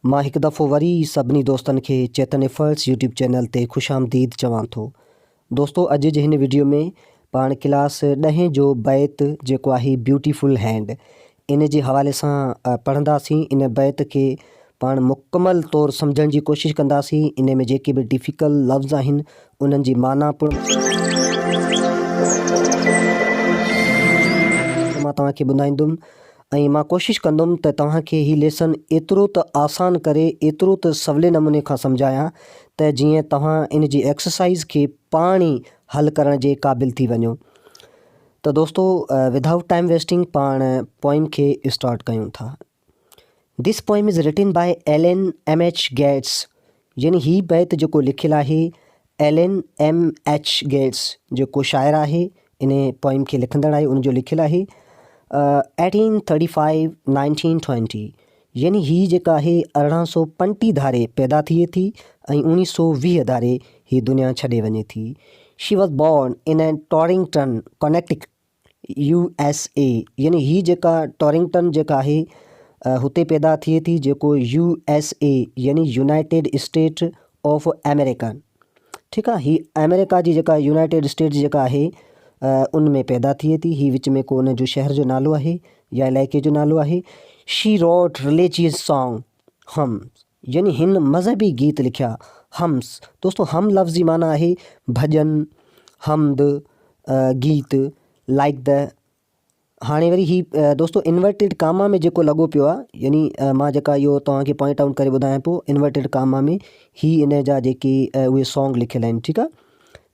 मां हिकु दफ़ो वरी सभिनी दोस्तनि खे चेतन एफर्ट्स यूट्यूब चैनल ते ख़ुशि आमदीद चवां थो। दोस्तो, अॼु जे हिन वीडियो में पाण क्लास 10 जो बैत जेको आहे ब्यूटीफुल हैंड इन जे हवाले सां पढ़ंदासीं। इन बैत खे पाण मुकमल तौरु सम्झण जी कोशिशि कंदासीं। इन में जेके बि डिफ़िकल्ट लफ़्ज़ आहिनि उन्हनि जी माना मां तव्हांखे ॿुधाईंदुमि ऐं मां कोशिशि कंदुमि त तव्हांखे हीउ लेसन एतिरो त आसान करे, एतिरो त सवले नमूने खां सम्झायां त जीअं तव्हां इन जी एक्सरसाइज़ खे पाण ई हल करण जे क़ाबिल थी वञो। त दोस्तो, विदाउट टाइम वेस्टिंग पाण पोइम खे स्टार्ट कयूं था। This poem is written by Alan M H. Gates, यानी हीउ बैत जेको लिखियलु आहे एलन एम.एच. गेट्स जेको शाइर आहे, इन पोइम खे लिखंदड़ आहे, उनजो लिखियलु आहे 1835-1920, यानी हीअ जेका आहे 1835 धारे पैदा थिए थी ऐं 1920 धारे हीअ दुनिया छॾे वञे थी। She was born in टॉरिंगटन, Connecticut, USA, यानी हीअ जेका टॉरिंगटन जेका आहे हुते पैदा थिए थी, जेको USA यानी यूनाइटेड स्टेट ऑफ अमेरिका। ठीकु आहे, हीअ अमेरिका जी जेका यूनाइटेड स्टेट्स जेका आहे उन में पैदा थिए थी। ही विच में को उन जो शहर जो नालो आहे या इलाइक़े जो नालो आहे। She wrote religious song hums, यानी हिन मज़हबी गीत लिखिया। हम्स दोस्तों, हम लफ़्ज़ जी माना आहे भॼन, हमद, गीत, लाइक द। हाणे वरी ही दोस्तो इन्वर्टेड कामा में जेको लॻो पियो आहे, यानी मां जेका इहो तव्हांखे पॉइंट आउट करे ॿुधायां पियो, इन्वर्टेड कामा में ही इन जा जेके उहे सॉन्ग लिखियल आहिनि। ठीकु आहे।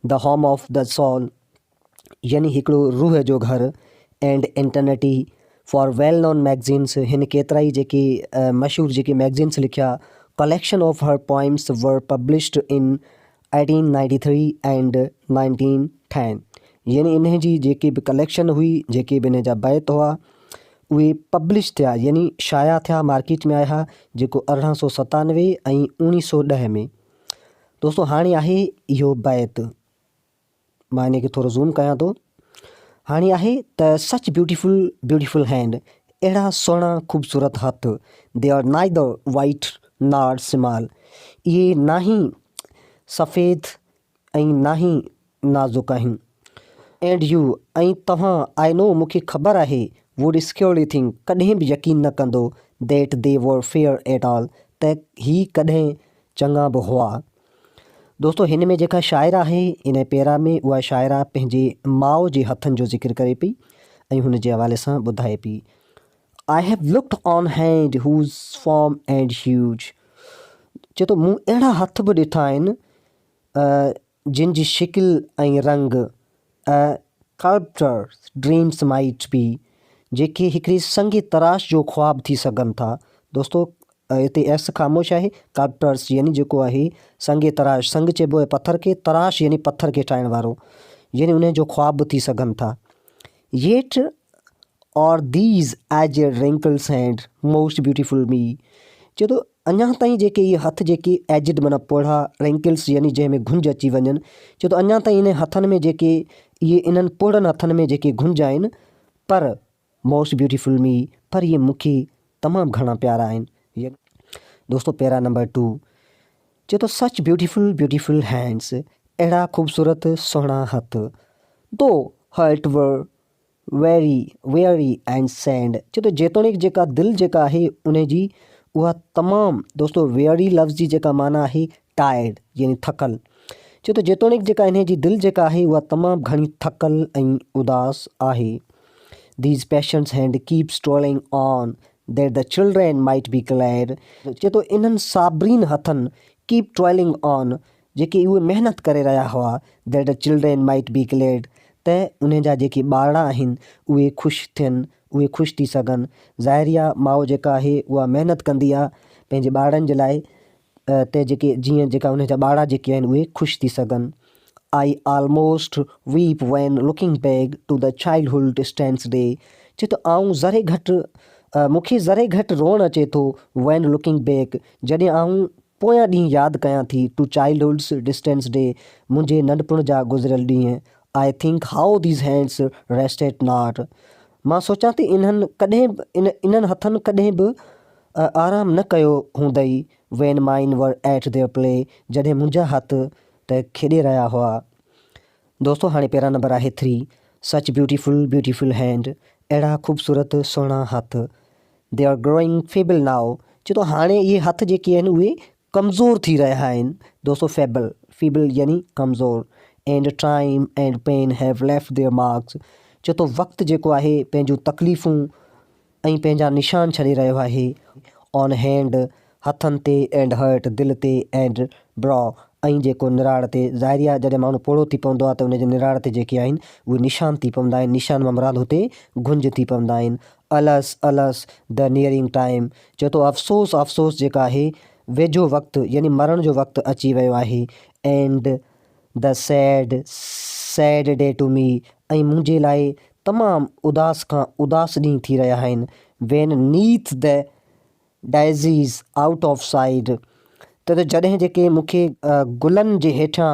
The home of the soul, यानी हिकिड़ो रूह जो घर, and in twenty four well known magazines, हिन केतिरा ई जेके मशहूरु जेके मैगज़ीन्स लिखिया। Collection of her poems were published in 1893 and 1910, यानी इन जी जेके बि कलेक्शन हुई, जेके बि इन जा बैत हुआ, उहे पब्लिश थिया, यानी शाया थिया, मार्केट में आया, जेको 1897 ऐं 1910 में। दोस्तो, हाणे आहे इहो बैत, मां इन खे थोरो ज़ूम कयां थो। हाणे आहे त सच ब्यूटीफुल ब्यूटीफुल हैंड, अहिड़ा सुहिणा ख़ूबसूरत हथ। They are neither white nor small, इहे ना ही सफ़ेद ऐं ना ही नाज़ुक आहिनि। एंड यू, ऐं तव्हां, आई नो, मूंखे ख़बर आहे, वुड स्क्योरली थिंक, कॾहिं बि यकीन न कंदो, दैट दे वर फेयर एट ऑल, त ही कॾहिं चङा बि हुआ। दोस्तो, हिन में जेका शाइर आहे इन पैरा में, उहा शाइरा पंहिंजे माउ जे हथनि जो ज़िक्र करे पई ऐं हुन जे हवाले सां ॿुधाए पई। I have looked on hand who's form and huge, चए थो मूं अहिड़ा हथ बि ॾिठा आहिनि जिन जी शिकिल ऐं रंग स्कल्पचर ड्रीम्स माइट बी, जेके हिकिड़ी संग तराश जो ख्वाब थी सघनि था। दोस्तो, हिते एस ख़ामोश आहे। स्कल्पटर्स यानी जेको आहे संग तराश, संग चइबो आहे पथर खे, तराश यानी पथर खे ठाहिण वारो, यानी उन जो ख्वाब थी सघनि था। Yet are these age a wrinkles hand most beautiful me, चए थो अञा ताईं जेके इहे हथ जेके एजिड माना पोढ़ा, रिंकल्स यानी जंहिंमें घुंज अची वञनि, चए थो अञा ताईं इन हथनि में जेके इहे इन्हनि पोढ़नि हथनि में जेके घुंज आहिनि, पर मोस्ट ब्यूटीफुल मी, पर इहे मूंखे तमामु घणा प्यारा आहिनि। दोस्तो, पैरा नंबर 2, चए थो सच ब्यूटीफुल ब्यूटीफुल हैंड्स, अहिड़ा ख़ूबसूरत सुहिणा हथ। Though hurt were very and sand, चए थो जेतोणीकि जेका दिलि जेका आहे उन जी उहा तमामु, दोस्तो वेरी लफ़्ज़ जी जेका माना आहे टायर्ड यानी थकल, चए थो जेतोणीकि जेका इन जी दिलि जेका आहे उहा तमामु घणी थकल ऐं उदास आहे। These patients hand keep strolling on that the children might be glad, चए थो इन्हनि साबरीन हथनि कीप ट्रॉलिंग ऑन, जेके उहे महिनत करे रहिया हुआ, that the children might be glad, त उन जा जेके ॿार आहिनि उहे ख़ुशि थियनि, उहे ख़ुशि थी सघनि। ज़ाहिरिया माउ जेका आहे उहा महिनत कंदी आहे पंहिंजे ॿारनि जे लाइ, त जेके जीअं जेका उन जा ॿार जेके आहिनि उहे ख़ुशि थी सघनि। I almost weep when looking back to the childhood stands day, चए थो आऊं ज़रे घटि, मूंखे ज़रे घटि रोअणु अचे थो, वैन लुकिंग बैक, जॾहिं आऊं पोयां ॾींहुं यादि कयां थी, टू चाइल्डहुड्स डिस्टेंस डे, मुंहिंजे नंढपण जा गुज़िरियल ॾींहं। I think how these hands rested not, मां सोचां थी इन्हनि कॾहिं इन्हनि हथनि कॾहिं बि आराम न कयो हूंदई वेन माइन वर एट देयर प्ले, जॾहिं मुंहिंजा हथ त खेॾे रहिया हुआ। दोस्तों हाणे पहिरां नंबर आहे 3, सच ब्यूटीफुल हैंड, अहिड़ा ख़ूबसूरत सुहिणा हथ। They are growing fable now, छो तो हाणे इहे हथ जेके आहिनि उहे कमज़ोर थी रहिया आहिनि। दोस्तों फीबल यानी कमज़ोर। And time and pain have left their marks, छो तो वक़्तु जेको आहे पंहिंजूं तकलीफ़ूं ऐं पंहिंजा निशान छॾे रहियो आहे। ऑन हैंड हथनि ते, एंड हर्ट दिलि ते, एंड ब्रॉ ऐं जेको निराड़ ते। ज़ाहिरी आहे जॾहिं माण्हू पोड़ो थी पवंदो आहे त उनजे निराड़ ते जेके आहिनि उहे निशान थी पवंदा आहिनि। निशान मां मुराद हुते गुंज थी पवंदा आहिनि। अलस द नियरिंग टाइम, चए थो अफ़सोस जेका आहे वेझो वक़्तु यानी मरण जो वक़्तु अची वियो आहे। And the sad day to me, ऐं मुंहिंजे लाइ तमामु उदास खां उदास ॾींहुं थी रहिया आहिनि। वेन नीथ द डाइज़ीज़ आउट ऑफ साइड, त जॾहिं जेके मूंखे गुलनि जे हेठां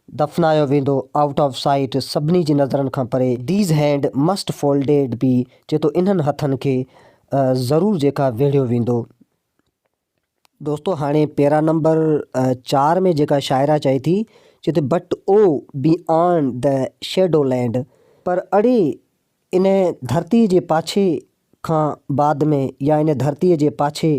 दफ़नायो वेंदो, आउट ऑफ साइट सभिनी जी नज़रनि खां परे। These hands must folded be, चए थो इन्हनि हथनि खे ज़रूरु जेका वेढ़ियो वेंदो। दोस्तों हाणे पहिरां नंबर 4 में जेका शाइरा चए थी, चए थी but O beyond the shadow land, पर अड़े इन धरतीअ जे पाछे खां बाद में या इन धरतीअ जे पाछे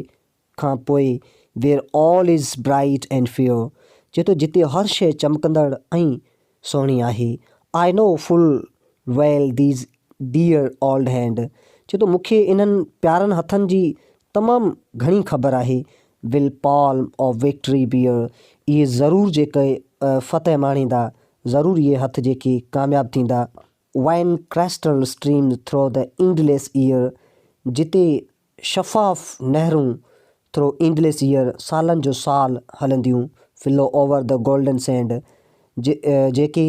खां पोइ where all is bright and fair, चए थो जिते हर शइ चमकंदड़ ऐं सुहिणी आहे। I know full well these dear old hand, चए थो मूंखे इन्हनि प्यारनि हथनि जी तमामु घणी ख़बर आहे। विल पॉल्म ऑफ विक्ट्री बियर, इहे ज़रूरु जेके फ़तह माणींदा, ज़रूरु इहे हथ जेके कामयाबु थींदा। Wine crystal stream through the endless year, जिते शफ़ाफ़ नहरूं थ्रो इंडलेस ईयर सालनि जो साल हलंदियूं। Flow over the golden sand, जेके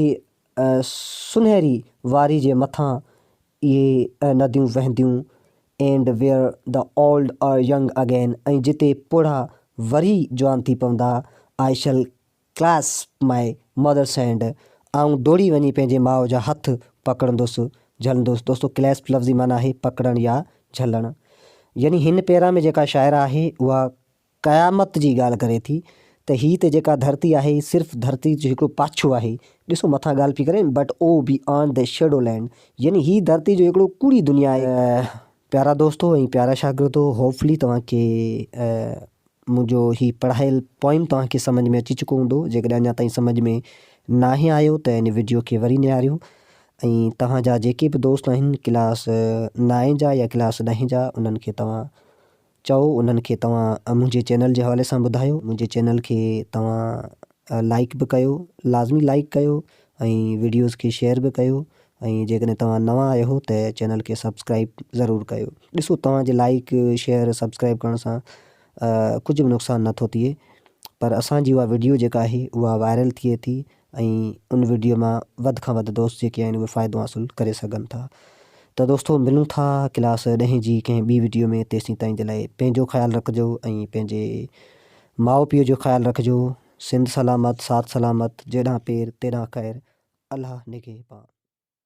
सुनहरी वारी जे मथां इहे नदियूं वहंदियूं। And where the old are young again, ऐं जिते पुड़ा वरी जवान थी पवंदा। I shall clasp my mother's hand, ऐं दौड़ी वञी पंहिंजे माउ जा हथ पकड़ंदुसि, झलंदुसि। दोस्तों क्लैस्प लफ़्ज़ी माना आहे पकड़णु या झलणु। यानी हिन पेरा में जेका शाइरा आहे उहा क़यामत जी ॻाल्हि करे थी त हीअ त जेका धरती आहे सिर्फ़ु धरती जो हिकिड़ो पाछो आहे। ॾिसो मथां ॻाल्हि पई करे but O beyond the shadow land, यानी हीअ धरती जो हिकिड़ो कूड़ी दुनिया आहे। प्यारा दोस्तों ऐं प्यारा शागिर्दो, होपफुली तव्हांखे मुंहिंजो हीअ पढ़ायल पोइम तव्हांखे सम्झ में अची चुको हूंदो। जेकॾहिं अञा ताईं सम्झ में न आयो त इन वीडियो खे वरी निहारियो। ऐं तव्हांजा जेके बि दोस्त आहिनि क्लास 9 जा या क्लास 10 जा, उन्हनि खे तव्हां चओ, उन्हनि खे तव्हां मुंहिंजे चैनल जे हवाले सां ॿुधायो। मुंहिंजे चैनल खे तव्हां लाइक बि कयो, लाज़मी लाइक कयो, ऐं वीडियोज़ खे शेयर बि कयो। ऐं जेकॾहिं तव्हां नवां आहियो हो त चैनल खे सब्सक्राइब ज़रूरु कयो। ॾिसो तव्हांजे लाइक शेयर सब्सक्राइब करण सां कुझु बि नुक़सानु नथो थिए, पर असांजी उहा वीडियो जेका आहे उहा वायरल थिए थी ऐं उन वीडियो मां वधि खां वधि दोस्त जेके आहिनि उहे फ़ाइदो हासिलु करे सघनि था। त दोस्तों मिलूं था क्लास 10 जी कंहिं ॿी वीडियो में। तेसीं ताईं जे लाइ पंहिंजो ख़्यालु रखिजो ऐं पंहिंजे माउ पीउ जो ख़्यालु रखिजो। सिंध सलामत, साथ सलामत, जेॾां पेर तेॾां ख़ैर, अल्लाह निगहबान।